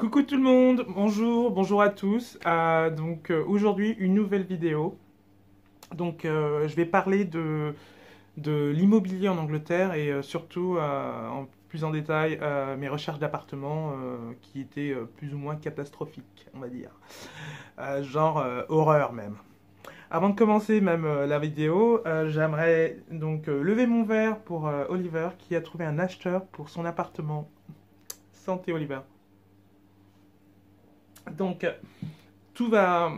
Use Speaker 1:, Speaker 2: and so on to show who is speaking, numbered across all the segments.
Speaker 1: Coucou tout le monde, bonjour à tous. Aujourd'hui une nouvelle vidéo. Je vais parler de l'immobilier en Angleterre et surtout en plus en détail mes recherches d'appartements qui étaient plus ou moins catastrophiques, on va dire. Horreur même. Avant de commencer même la vidéo, j'aimerais lever mon verre pour Oliver qui a trouvé un acheteur pour son appartement. Santé Oliver. Donc, tout va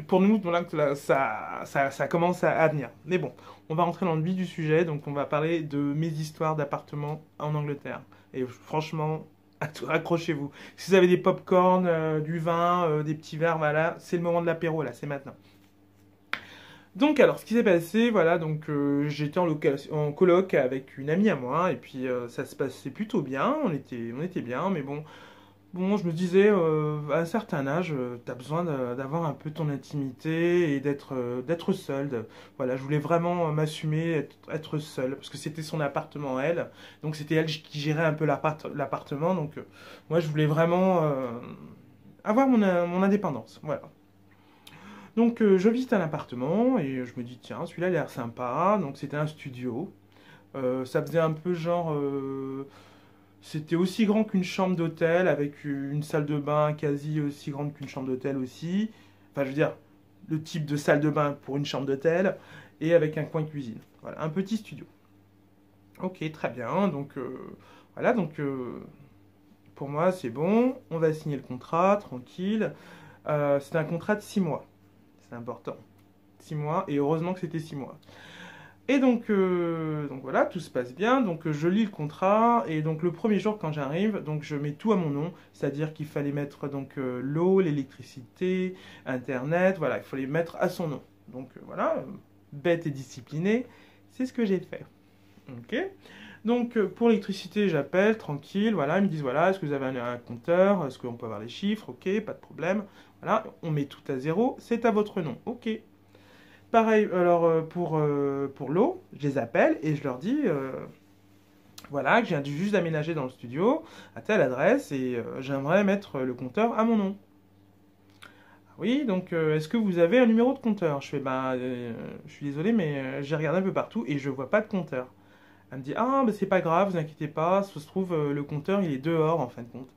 Speaker 1: pour nous, donc là, ça commence à venir. Mais bon, on va rentrer dans le vif du sujet, donc on va parler de mes histoires d'appartements en Angleterre. Et franchement, accrochez-vous. Si vous avez des pop-corn, du vin, des petits verres, voilà, c'est le moment de l'apéro là, c'est maintenant. Donc alors, ce qui s'est passé, voilà, j'étais en coloc avec une amie à moi, et puis ça se passait plutôt bien, on était bien, mais bon, je me disais, à un certain âge, tu as besoin d'avoir un peu ton intimité et d'être seul. Voilà, je voulais vraiment m'assumer, être seul, parce que c'était son appartement, elle. Donc c'était elle qui gérait un peu l'appartement. Moi, je voulais vraiment avoir mon indépendance. Voilà. Je visite un appartement et je me dis, tiens, celui-là, il a l'air sympa. Donc c'était un studio. Ça faisait un peu c'était aussi grand qu'une chambre d'hôtel, avec une salle de bain quasi aussi grande qu'une chambre d'hôtel aussi. Enfin, je veux dire, le type de salle de bain pour une chambre d'hôtel, et avec un coin cuisine. Voilà, un petit studio. Ok, très bien. Voilà, pour moi, c'est bon. On va signer le contrat, tranquille. C'est un contrat de 6 mois. C'est important. 6 mois, et heureusement que c'était 6 mois. Donc voilà, tout se passe bien. Je lis le contrat et donc le premier jour quand j'arrive, donc je mets tout à mon nom, c'est-à-dire qu'il fallait mettre l'eau, l'électricité, Internet, voilà, il fallait mettre à son nom. Voilà, bête et discipliné, c'est ce que j'ai fait. Ok. Pour l'électricité, j'appelle tranquille, voilà, ils me disent voilà, est-ce que vous avez un compteur, est-ce qu'on peut avoir les chiffres, ok, pas de problème. Voilà, on met tout à zéro, c'est à votre nom, ok. Pareil, alors pour l'eau, je les appelle et je leur dis voilà, que je viens juste d'aménager dans le studio à telle adresse et j'aimerais mettre le compteur à mon nom. Ah oui, est-ce que vous avez un numéro de compteur? Je fais je suis désolé, mais j'ai regardé un peu partout et je vois pas de compteur. Elle me dit ah, mais c'est pas grave, vous inquiétez pas, ça se trouve le compteur il est dehors en fin de compte.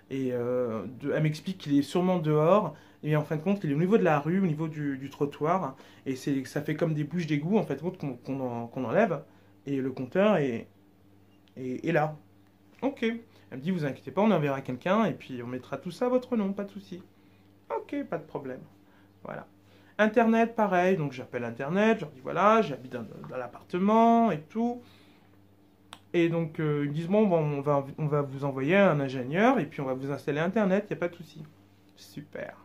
Speaker 1: Elle m'explique qu'il est sûrement dehors, et en fin de compte, il est au niveau de la rue, au niveau du trottoir, et ça fait comme des bouches d'égout en fait qu'on enlève, et le compteur est là. Ok. Elle me dit, vous inquiétez pas, on enverra quelqu'un, et puis on mettra tout ça à votre nom, pas de souci. Ok, pas de problème. Voilà. Internet, pareil, donc j'appelle Internet, je leur dis voilà, j'habite dans l'appartement et tout. Ils me disent bon, on va vous envoyer un ingénieur et puis on va vous installer Internet, il n'y a pas de souci. Super.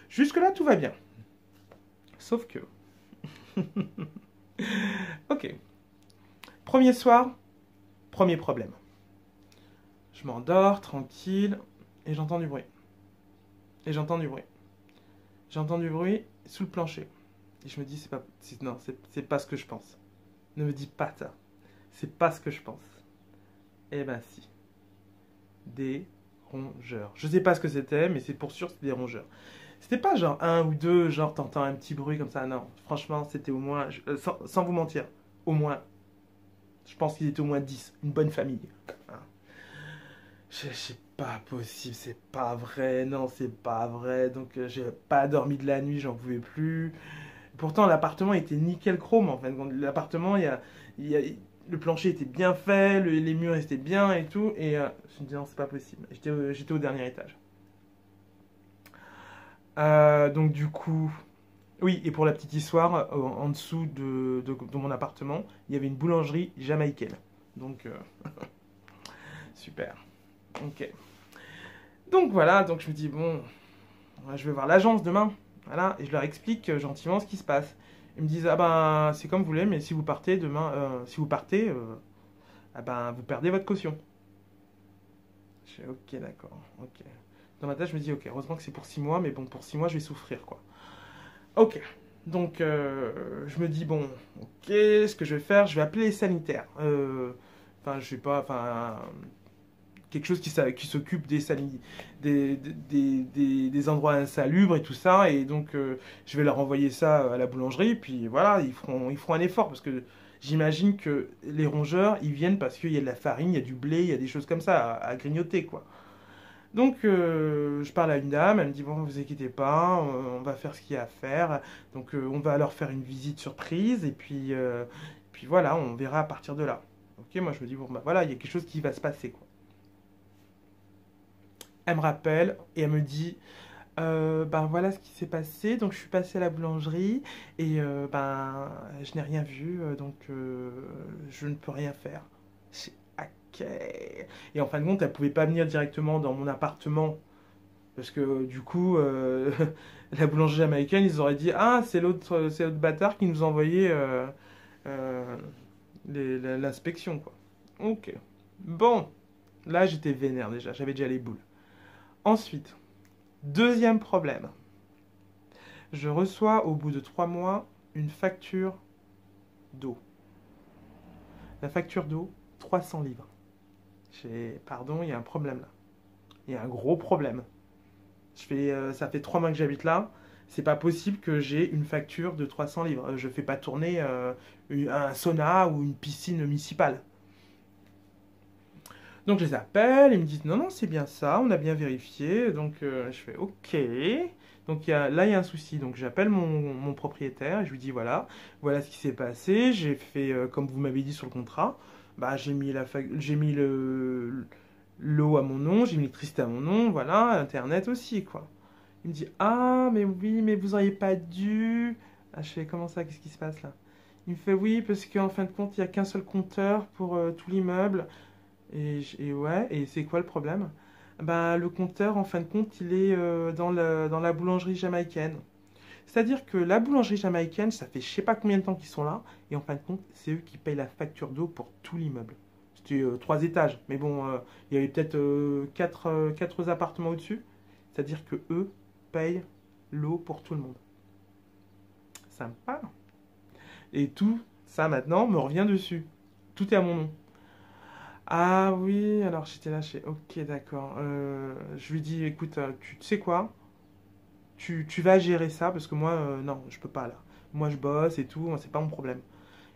Speaker 1: Jusque-là, tout va bien. Sauf que. Ok. Premier soir, premier problème. Je m'endors, tranquille, et j'entends du bruit. Et j'entends du bruit. J'entends du bruit sous le plancher. Et je me dis, non, c'est pas ce que je pense. Ne me dis pas ça. C'est pas ce que je pense. Eh ben si. Des rongeurs. Je sais pas ce que c'était, mais c'est pour sûr que c'était des rongeurs. C'était pas genre un ou deux, genre t'entends un petit bruit comme ça, non. Franchement, c'était au moins, sans vous mentir, au moins, je pense qu'il était au moins 10, une bonne famille. Hein. C'est pas possible, c'est pas vrai, non, c'est pas vrai. J'ai pas dormi de la nuit, j'en pouvais plus. Pourtant, l'appartement était nickel chrome, en fait. L'appartement, le plancher était bien fait, les murs étaient bien et tout. Et je me dis, non, c'est pas possible. J'étais au dernier étage. Du coup, oui, et pour la petite histoire, en dessous de mon appartement, il y avait une boulangerie jamaïcaine. Donc, super. Ok. Donc voilà, je me dis, bon, je vais voir l'agence demain. Voilà, et je leur explique gentiment ce qui se passe. Ils me disent, ah ben, c'est comme vous voulez, mais si vous partez demain, si vous partez, ah ben, vous perdez votre caution. Je fais, ok, d'accord, ok. Dans ma tête, je me dis, ok, heureusement que c'est pour 6 mois, mais bon, pour 6 mois, je vais souffrir, quoi. Ok. Je me dis, bon, ok, ce que je vais faire, je vais appeler les sanitaires. Enfin, je sais pas, enfin, quelque chose qui s'occupe des endroits insalubres et tout ça. Et donc, je vais leur envoyer ça à la boulangerie. Puis voilà, ils feront un effort parce que j'imagine que les rongeurs, ils viennent parce qu'il y a de la farine, il y a du blé, il y a des choses comme ça à grignoter, quoi. Donc, je parle à une dame, elle me dit, bon, vous inquiétez pas, on va faire ce qu'il y a à faire. Donc, on va leur faire une visite surprise, et puis voilà, on verra à partir de là. Ok, moi je me dis, bon, bah voilà, il y a quelque chose qui va se passer, quoi. Elle me rappelle, et elle me dit, ben voilà ce qui s'est passé. Donc, je suis passée à la boulangerie, et ben, je n'ai rien vu, donc je ne peux rien faire. Ok. Et en fin de compte, elle pouvait pas venir directement dans mon appartement. Parce que du coup, la boulangerie américaine, ils auraient dit, ah, c'est l'autre bâtard qui nous a envoyé euh, l'inspection, quoi. Ok. Bon, là j'étais vénère déjà, j'avais déjà les boules. Ensuite, deuxième problème. Je reçois au bout de 3 mois une facture d'eau. La facture d'eau, 300 livres. Pardon, il y a un problème là. Il y a un gros problème. Ça fait 3 mois que j'habite là. C'est pas possible que j'ai une facture de 300 livres. Je fais pas tourner un sauna ou une piscine municipale. Donc je les appelle, ils me disent non, non, c'est bien ça, on a bien vérifié. Donc je fais ok. Donc là, il y a un souci. Donc j'appelle mon propriétaire et je lui dis voilà ce qui s'est passé. J'ai fait comme vous m'avez dit sur le contrat. Bah, j'ai mis l'eau à mon nom, j'ai mis l'électricité à mon nom, voilà, Internet aussi, quoi. Il me dit, ah, mais oui, mais vous auriez pas dû. Ah, je fais, comment ça, qu'est-ce qui se passe là? Il me fait, oui, parce qu'en fin de compte, il n'y a qu'un seul compteur pour tout l'immeuble. Et ouais, et c'est quoi le problème? Ben, le compteur, en fin de compte, il est dans la boulangerie jamaïcaine. C'est-à-dire que la boulangerie jamaïcaine, ça fait je sais pas combien de temps qu'ils sont là, et en fin de compte, c'est eux qui payent la facture d'eau pour tout l'immeuble. C'était 3 étages, mais bon, il y avait peut-être quatre appartements au-dessus. C'est-à-dire que eux payent l'eau pour tout le monde. Sympa. Et tout ça maintenant me revient dessus. Tout est à mon nom. Ah oui, alors j'étais là, ok, d'accord. Je lui dis, écoute, tu sais quoi? Tu vas gérer ça parce que moi, non, je peux pas là. Moi, je bosse et tout, c'est pas mon problème.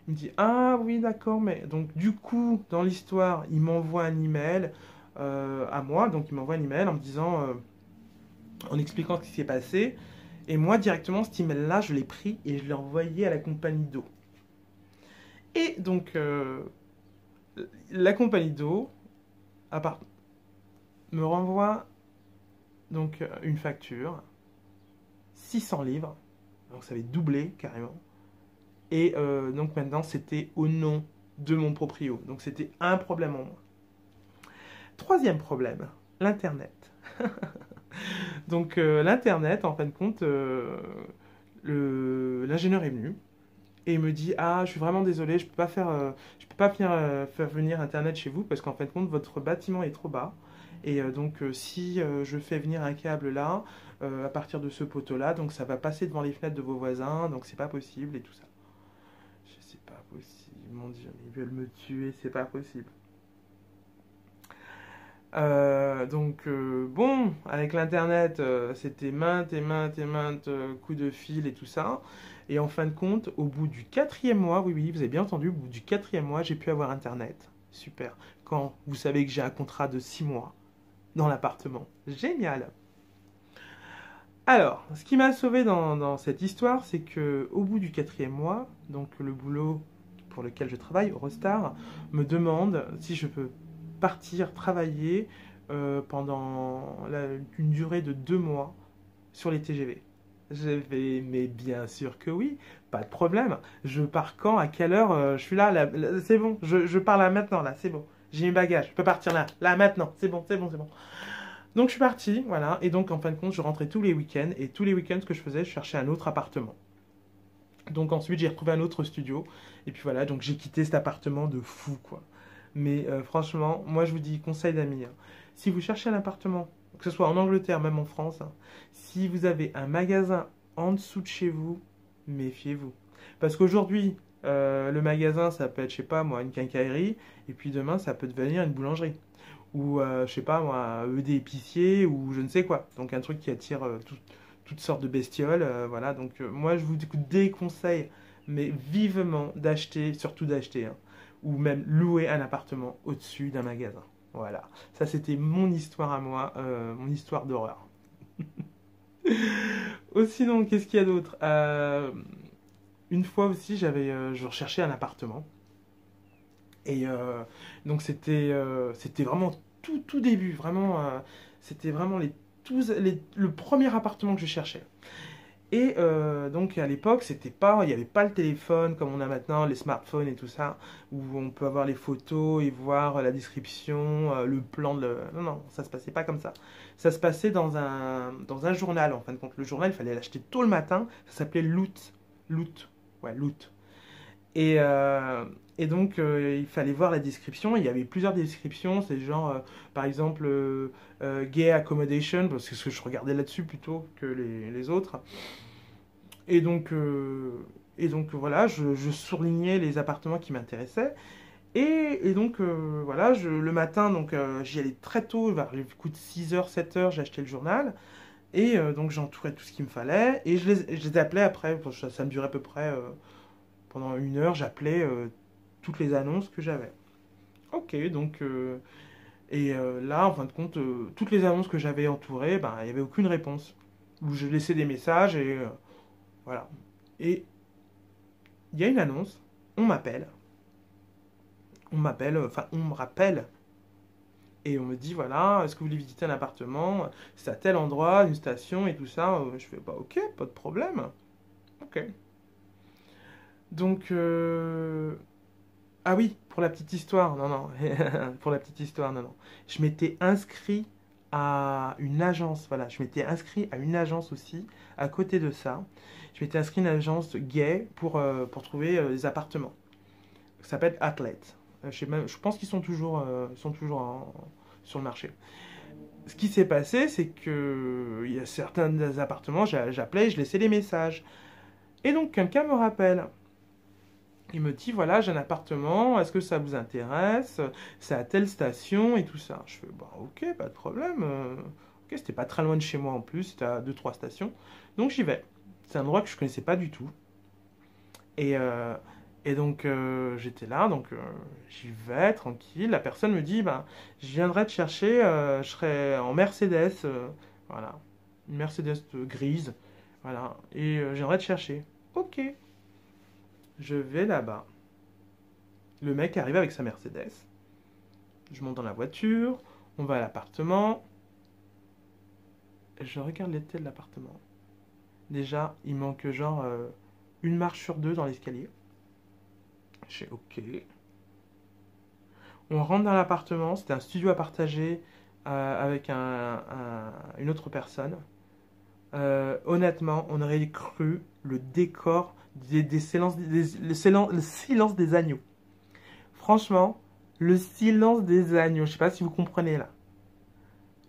Speaker 1: Il me dit, ah oui, d'accord, mais donc du coup, dans l'histoire, il m'envoie un email à moi, donc il m'envoie un email en me disant, en expliquant ce qui s'est passé. Et moi, directement, cet email-là, je l'ai pris et je l'ai envoyé à la compagnie d'eau. Et donc, la compagnie d'eau me renvoie donc une facture 600 livres, donc ça avait doublé carrément. Et donc maintenant c'était au nom de mon proprio, donc c'était un problème en moins. Troisième problème, l'internet. Donc l'internet, en fin de compte, l'ingénieur est venu et il me dit, ah, je suis vraiment désolé, je peux pas faire venir internet chez vous parce qu'en fin de compte votre bâtiment est trop bas. Et donc, si je fais venir un câble là, à partir de ce poteau-là, donc ça va passer devant les fenêtres de vos voisins, donc c'est pas possible et tout ça. Je sais pas possible, mon Dieu, mais ils veulent me tuer, c'est pas possible. Donc, bon, avec l'internet, c'était maintes et maintes et maintes coups de fil et tout ça. Et en fin de compte, au bout du 4e mois, oui, oui, vous avez bien entendu, au bout du 4e mois, j'ai pu avoir internet. Super. Quand vous savez que j'ai un contrat de 6 mois dans l'appartement. Génial. Alors, ce qui m'a sauvé dans cette histoire, c'est que au bout du 4e mois, donc le boulot pour lequel je travaille, Eurostar, me demande si je peux partir travailler pendant une durée de 2 mois sur les TGV. J'ai fait, mais bien sûr que oui, pas de problème. Je pars quand, à quelle heure, je suis là, c'est bon, je pars là maintenant, là, c'est bon. J'ai mes bagages, je peux partir là maintenant, c'est bon, c'est bon, c'est bon. Donc je suis parti, voilà, et donc en fin de compte, je rentrais tous les week-ends, et tous les week-ends, ce que je faisais, je cherchais un autre appartement. Donc ensuite, j'ai retrouvé un autre studio, et puis voilà, donc j'ai quitté cet appartement de fou, quoi. Mais franchement, moi je vous dis, conseil d'amis, hein, si vous cherchez un appartement, que ce soit en Angleterre, même en France, hein, si vous avez un magasin en dessous de chez vous, méfiez-vous. Parce qu'aujourd'hui, le magasin, ça peut être, je sais pas moi, une quincaillerie, et puis demain, ça peut devenir une boulangerie. ou je sais pas moi, des épiciers, ou je ne sais quoi. Donc un truc qui attire toutes sortes de bestioles, voilà. Donc moi je vous déconseille, mais vivement d'acheter, surtout d'acheter, hein, ou même louer un appartement au-dessus d'un magasin. Voilà, ça c'était mon histoire à moi, mon histoire d'horreur. Aussi donc, qu'est-ce qu'il y a d'autre? Une fois aussi, je recherchais un appartement. Et donc c'était vraiment tout début, vraiment, c'était vraiment le premier appartement que je cherchais. Et donc à l'époque, il n'y avait pas le téléphone comme on a maintenant, les smartphones et tout ça, où on peut avoir les photos et voir la description, le plan Non, non, ça se passait pas comme ça. Ça se passait dans un journal, en fin de compte. Le journal, il fallait l'acheter tôt le matin, ça s'appelait Loot. Loot. Ouais, Loot. Et, euh, et donc, il fallait voir la description. Il y avait plusieurs descriptions. C'est genre, par exemple, gay accommodation, parce que ce que je regardais là-dessus plutôt que les autres. Et donc, euh, et donc voilà, je surlignais les appartements qui m'intéressaient. Et donc, voilà, le matin, donc j'y allais très tôt, vers les coups de 6 heures 7 heures j'ai acheté le journal. Et donc, j'entourais tout ce qu'il me fallait. Et je les appelais après, bon, ça me durait à peu près pendant 1 heure, j'appelais toutes les annonces que j'avais. Ok, donc, là, en fin de compte, toutes les annonces que j'avais entourées, ben, il n'y avait aucune réponse. Où je laissais des messages et voilà. Et il y a une annonce, enfin, on me rappelle. Et on me dit, voilà, est-ce que vous voulez visiter un appartement? C'est à tel endroit, une station et tout ça. Je fais, bah ok, pas de problème. Ok. Donc, ah oui, pour la petite histoire, non, non, pour la petite histoire, non, non. Je m'étais inscrit à une agence, voilà, je m'étais inscrit à une agence aussi, à côté de ça. Je m'étais inscrit à une agence gay pour trouver des appartements. Ça s'appelle Atlet. Je pense qu'ils sont toujours sur le marché. Ce qui s'est passé, c'est que il y a certains des appartements, j'appelais, je laissais des messages. Et donc quelqu'un me rappelle. Il me dit, voilà, j'ai un appartement, est-ce que ça vous intéresse? C'est à telle station et tout ça. Je fais, bah ok, pas de problème. Ok, c'était pas très loin de chez moi en plus, c'était à 2 3 stations. Donc j'y vais. C'est un endroit que je connaissais pas du tout. Et, euh, et donc j'étais là, donc j'y vais tranquille. La personne me dit, bah, je viendrai te chercher, je serai en Mercedes, voilà, une Mercedes grise, voilà, et je viendrai te chercher. Ok, je vais là-bas. Le mec arrive avec sa Mercedes. Je monte dans la voiture, on va à l'appartement. Je regarde l'état de l'appartement. Déjà, il manque genre une marche sur deux dans l'escalier. Je fais ok. On rentre dans l'appartement, c'était un studio à partager avec une autre personne. Honnêtement, on aurait cru le décor le silence des agneaux. Franchement, le silence des agneaux, je sais pas si vous comprenez là.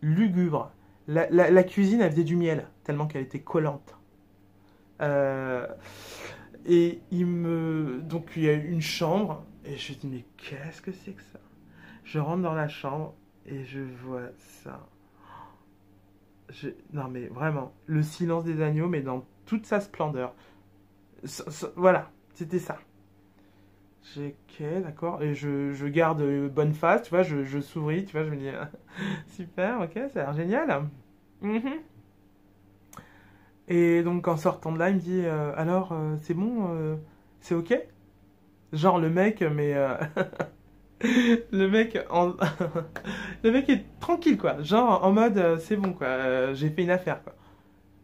Speaker 1: Lugubre. La cuisine, elle faisait du miel, tellement qu'elle était collante. Euh, Donc, il y a une chambre, et je me dis, mais qu'est-ce que c'est que ça? Je rentre dans la chambre, et je vois ça. Non, mais vraiment, le silence des agneaux, mais dans toute sa splendeur. Voilà, c'était ça. J'ai, ok, d'accord, et je garde bonne face, tu vois, je souris, tu vois, je me dis, super, ok, ça a l'air génial. Mhm. Et donc en sortant de là, il me dit alors c'est bon, c'est ok? Genre le mec, mais le mec le mec est tranquille quoi, genre en mode c'est bon quoi, j'ai fait une affaire quoi.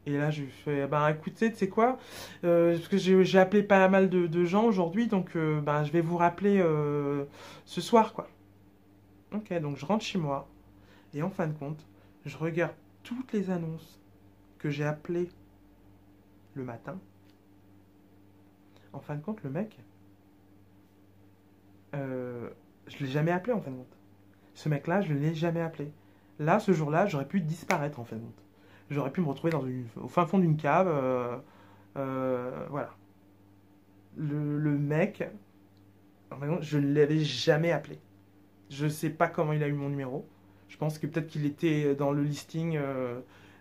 Speaker 1: Et là je lui fais bah écoutez, tu sais quoi, parce que j'ai appelé pas mal de gens aujourd'hui, donc bah, je vais vous rappeler ce soir quoi. Ok, donc je rentre chez moi et en fin de compte, je regarde toutes les annonces que j'ai appelées le matin. En fin de compte, le mec, euh, je l'ai jamais appelé en fin de compte. Ce mec-là, je ne l'ai jamais appelé. Là, ce jour-là, j'aurais pu disparaître en fin de compte. J'aurais pu me retrouver au fin fond d'une cave. Voilà. Le mec, en fin de compte, je ne l'avais jamais appelé. Je ne sais pas comment il a eu mon numéro. Je pense que peut-être qu'il était dans le listing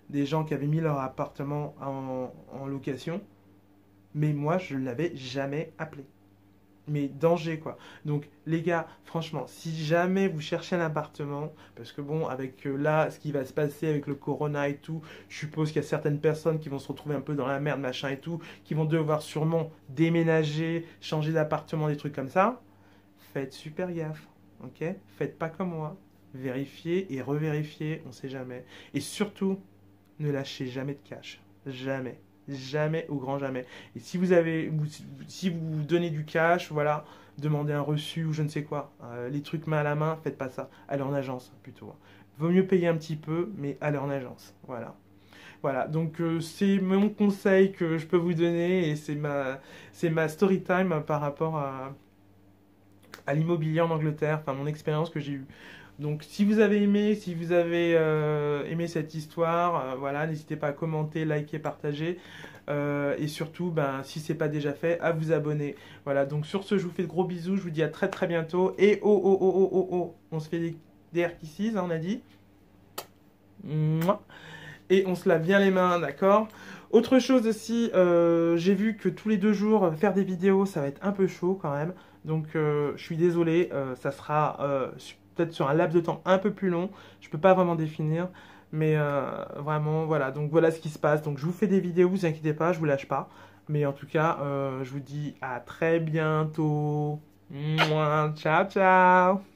Speaker 1: des gens qui avaient mis leur appartement en location. Mais moi, je ne l'avais jamais appelé. Mais danger, quoi. Donc, les gars, franchement, si jamais vous cherchez un appartement, parce que bon, avec là, ce qui va se passer avec le corona et tout, je suppose qu'il y a certaines personnes qui vont se retrouver un peu dans la merde, machin et tout, qui vont devoir sûrement déménager, changer d'appartement, des trucs comme ça. Faites super gaffe, ok? Faites pas comme moi. Vérifiez et revérifiez, on sait jamais. Et surtout, ne lâchez jamais de cash. Jamais. Jamais au grand jamais. Et si vous avez, si vous donnez du cash, voilà, demandez un reçu ou je ne sais quoi, les trucs main à la main, faites pas ça. Allez en agence plutôt. Vaut mieux payer un petit peu, mais allez en agence. Voilà. Voilà. Donc c'est mon conseil que je peux vous donner et c'est ma story time par rapport à l'immobilier en Angleterre, enfin mon expérience que j'ai eue. Donc si vous avez aimé, si vous avez aimé cette histoire, voilà, n'hésitez pas à commenter, liker, partager. Et surtout, ben, si ce n'est pas déjà fait, à vous abonner. Voilà, donc sur ce, je vous fais de gros bisous, je vous dis à très très bientôt. Et oh oh oh oh oh oh, on se fait des air kisses, hein, on a dit. Mouah. Et on se lave bien les mains, d'accord? Autre chose aussi, j'ai vu que tous les 2 jours, faire des vidéos, ça va être un peu chaud quand même. Donc je suis désolé, ça sera peut-être sur un laps de temps un peu plus long. Je peux pas vraiment définir, mais vraiment, voilà. Donc voilà ce qui se passe. Donc je vous fais des vidéos, vous inquiétez pas, je vous lâche pas. Mais en tout cas, je vous dis à très bientôt. Mouah, ciao, ciao!